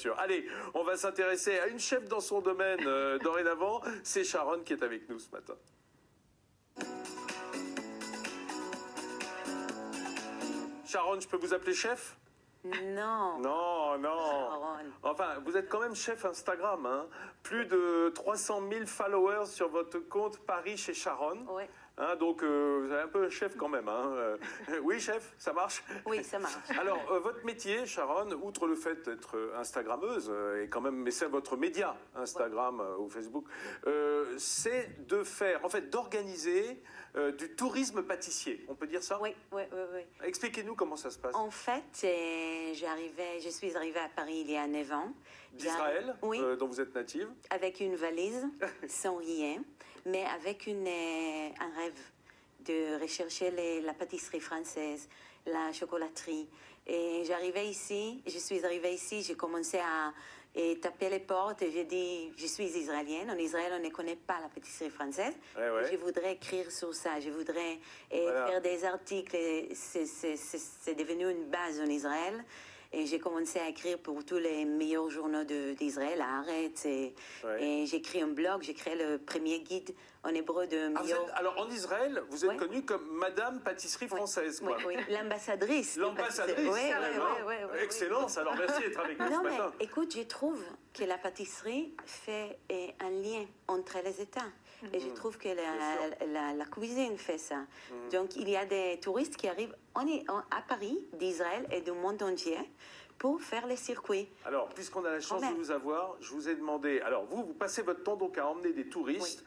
sûr. Allez, on va s'intéresser à une chef dans son domaine dorénavant. C'est Sharon qui est avec nous ce matin. Sharon, je peux vous appeler chef? Non. Non, non. Sharon. Enfin, vous êtes quand même chef Instagram, hein. Plus de 300 000 followers sur votre compte Paris chez Sharon. Oui. Hein, donc, vous avez un peu chef quand même. Hein. Oui, chef, ça marche? Oui, ça marche. Alors, votre métier, Sharon, outre le fait d'être Instagrammeuse, et quand même, mais c'est votre média, Instagram ou Facebook, c'est de faire, en fait, d'organiser du tourisme pâtissier. On peut dire ça? Oui, oui, oui, oui. Expliquez-nous comment ça se passe. En fait, je suis arrivée à Paris il y a 9 ans. D'Israël, Oui. Dont vous êtes native. Avec une valise, sans rien, mais avec un rêve de rechercher la pâtisserie française, la chocolaterie. Et je suis arrivée ici, j'ai commencé à taper les portes et j'ai dit, je suis israélienne. En Israël, on ne connaît pas la pâtisserie française. Ouais, ouais. Je voudrais écrire sur ça, je voudrais Voilà. faire des articles. C'est devenu une base en Israël. Et j'ai commencé à écrire pour tous les meilleurs journaux d'Israël, à Haaretz. Et j'ai écrit un blog, j'ai créé le premier guide en hébreu de meilleurs... Alors, en Israël, vous êtes Oui. connue comme Madame Pâtisserie Française, quoi. Oui, oui, l'ambassadrice. L'ambassadrice, Oui, carrément. oui. Excellence, alors merci d'être avec nous Non, ce mais matin. écoute, je trouve que la pâtisserie fait un lien entre les États. Et je trouve que la cuisine fait ça. Donc, il y a des touristes qui arrivent à Paris, d'Israël et du monde entier pour faire les circuits. Alors, puisqu'on a la chance Quand de même. vous avoir, je vous ai demandé... Alors, vous passez votre temps donc à emmener des touristes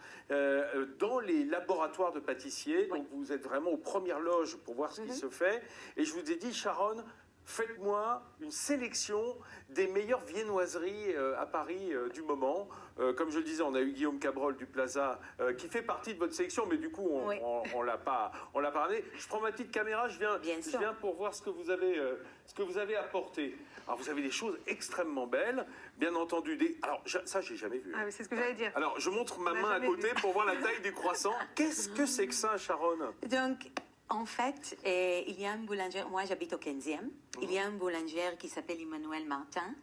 dans les laboratoires de pâtissiers. Oui. Donc, vous êtes vraiment aux premières loges pour voir ce qui se fait. Et je vous ai dit, Sharon, faites-moi une sélection des meilleures viennoiseries à Paris du moment. Comme je le disais, on a eu Guillaume Cabrol du Plaza qui fait partie de votre sélection, mais du coup, on l'a pas ramené. Je prends ma petite caméra, je viens pour voir ce que vous avez apporté. Alors, vous avez des choses extrêmement belles, bien entendu. Alors, ça, j'ai jamais vu. Ah, mais c'est ce que j'allais dire. Alors, je montre ma On l'a main à jamais côté vu. pour voir la taille du croissant. Qu'est-ce que c'est que ça, Sharon? Donc, en fait, il y a une boulangère, moi j'habite au 15e, il y a une boulangère qui s'appelle Emmanuel Martin,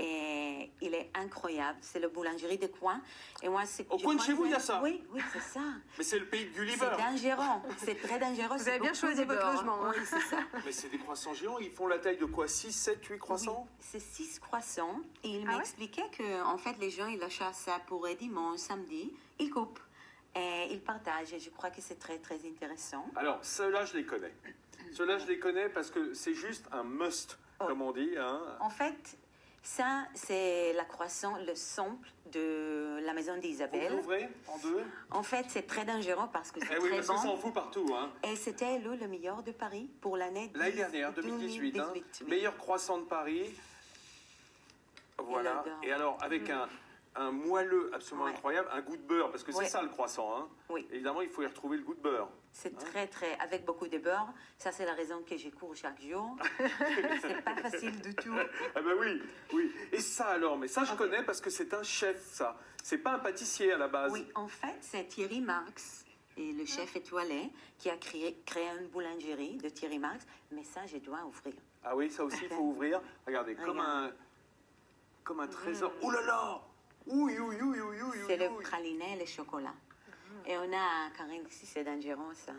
et il est incroyable, c'est la boulangerie de coin. Et moi, Au coin de chez vous, il y a ça? Oui, c'est ça. Mais c'est le pays de Gulliver. C'est dangereux, c'est très dangereux. Vous avez bien choisi votre logement. Hein. Oui, c'est ça. Mais c'est des croissants géants, ils font la taille de quoi? 6, 7, 8 croissants? Oui, c'est 6 croissants. Et il Ah m'expliquait que, en fait, les gens, ils achètent ça pour dimanche, samedi, ils coupent. Et ils partagent, et je crois que c'est très, très intéressant. Alors, ceux-là, je les connais. Ceux-là, je les connais parce que c'est juste un must, comme on dit. Hein. En fait, ça, c'est la croissant, le sample de la maison Vous d'Isabelle. l'ouvrez en deux? En fait, c'est très dangereux parce que c'est Eh oui, très parce que ça en bon. fout partout. Hein. Et c'était élu le meilleur de Paris pour l'année L'année dernière, 2018. Hein. 2018, oui. Meilleur croissant de Paris. Voilà. l'odeur. Et alors, avec un moelleux absolument Ouais. incroyable, un goût de beurre, parce que c'est Ouais. ça le croissant. Hein. Oui. Évidemment, il faut y retrouver le goût de beurre. C'est très, très, avec beaucoup de beurre. Ça, c'est la raison que je cours chaque jour. C'est pas facile du tout. Ah ben oui, oui. Et ça alors, mais ça je connais parce que c'est un chef, ça. C'est pas un pâtissier à la base. Oui, en fait, c'est Thierry Marx, et le chef étoilé, qui a créé une boulangerie de Thierry Marx. Mais ça, je dois ouvrir. Ah oui, ça aussi, il faut ouvrir. Regardez, comme un trésor. Oh là là! Oui, oui, oui, oui, oui, C'est le oui. praliné et le chocolat. Et on a, Karine, ici, c'est dangereux, ça.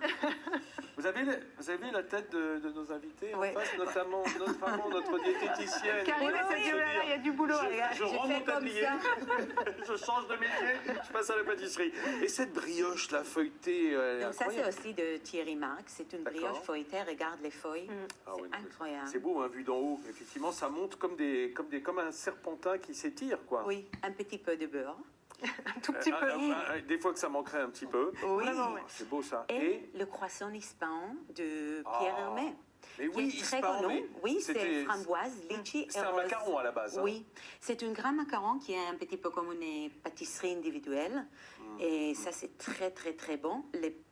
Vous avez la tête de nos invités Oui. en face, notamment notre diététicienne. Karine, Voilà, elle s'est dit, je veux oh là là, dire, il y a du boulot. Je J'ai rends fait mon comme tablier, ça. je change de métier, je passe à la pâtisserie. Et cette brioche, la feuilletée, elle est Donc ça, c'est incroyable. aussi de Thierry Marx. C'est une D'accord. brioche feuilletée. Regarde les feuilles. Ah C'est oui, mais incroyable. C'est beau, hein, vu d'en haut. Effectivement, ça monte comme un serpentin qui s'étire, quoi. Oui, un petit peu de beurre. Un tout petit peu. Des fois que ça manquerait un petit peu. Oui. Vraiment, ouais. C'est beau ça. Et le croissant Ispahan de Pierre Ah. Hermé. Mais qui oui, est très Ispahan, connu. mais Oui, c'était- c'est framboise, litchi et C'est un rose. macaron à la base. Hein. Oui, c'est un grand macaron qui est un petit peu comme une pâtisserie individuelle. Et ça, c'est très, très, très bon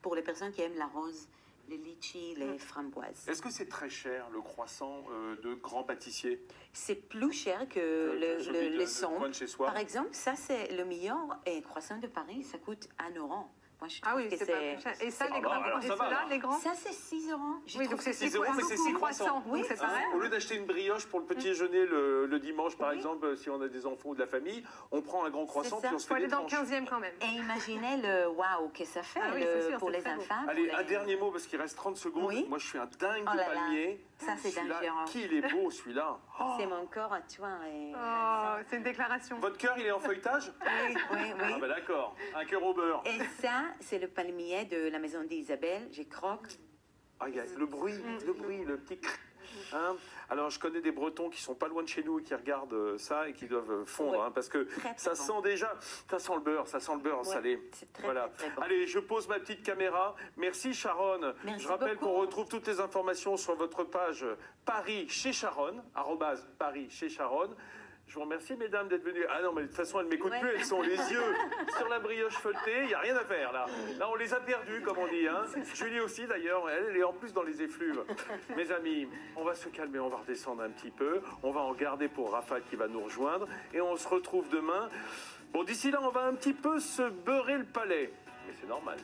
pour les personnes qui aiment la rose, le litchi, les framboises. Est-ce que c'est très cher le croissant de grand pâtissier? C'est plus cher que Que celui de le son. coin de chez soi. Par exemple, ça, c'est le meilleur croissant de Paris. Ça coûte 1 euro. Moi, je Ah trouve oui, que c'est pas plus cher. Et ça, les Ah bah, grands, alors et ça va, ceux-là, là. les grands? Ça, c'est 6 euros. Je Oui, trouve donc c'est que 6 euros, mais c'est 6 croissants. Donc c'est Hein, pareil. au lieu d'acheter une brioche pour le petit déjeuner le dimanche, par exemple, si on a des enfants ou de la famille, on prend un grand croissant ça. puis on se Faut fait aller des dans le tranches. 15e quand même. Et imaginez le waouh que ça fait Ah oui, c'est sûr, pour c'est les très beau. enfants. Allez, pour un les- dernier mot parce qu'il reste 30 secondes. Oui. Moi, je suis un dingue Oh de là là. palmier. Ça, c'est Celui-là, dangereux. qu'il est beau, celui-là. C'est mon corps à toi. Et... Oh, c'est une déclaration. Votre cœur, il est en feuilletage? Oui, oui, oui. Ah bah d'accord, un cœur au beurre. Et ça, c'est le palmier de la maison d'Isabelle. Je croque. Ah, il y a le bruit, le petit cric. Hein, alors, je connais des Bretons qui sont pas loin de chez nous et qui regardent ça et qui doivent fondre, Ouais. hein, parce que Très, très ça bon. sent déjà, ça sent le beurre Ouais, salé. c'est très, Voilà. très, très bon. Allez, je pose ma petite caméra. Merci Sharon. Merci Je rappelle beaucoup. qu'on retrouve toutes les informations sur votre page Paris chez Sharon, @Paris chez Sharon. Je vous remercie, mesdames, d'être venues. Ah non, mais de toute façon, elles ne m'écoutent Ouais. plus. Elles sont les yeux sur la brioche feuilletée. Il n'y a rien à faire, là. Là, on les a perdus, comme on dit. Hein. Julie aussi, d'ailleurs. Elle est en plus dans les effluves. Mes amis, on va se calmer. On va redescendre un petit peu. On va en garder pour Raphaël qui va nous rejoindre. Et on se retrouve demain. Bon, d'ici là, on va un petit peu se beurrer le palais. Mais c'est normal.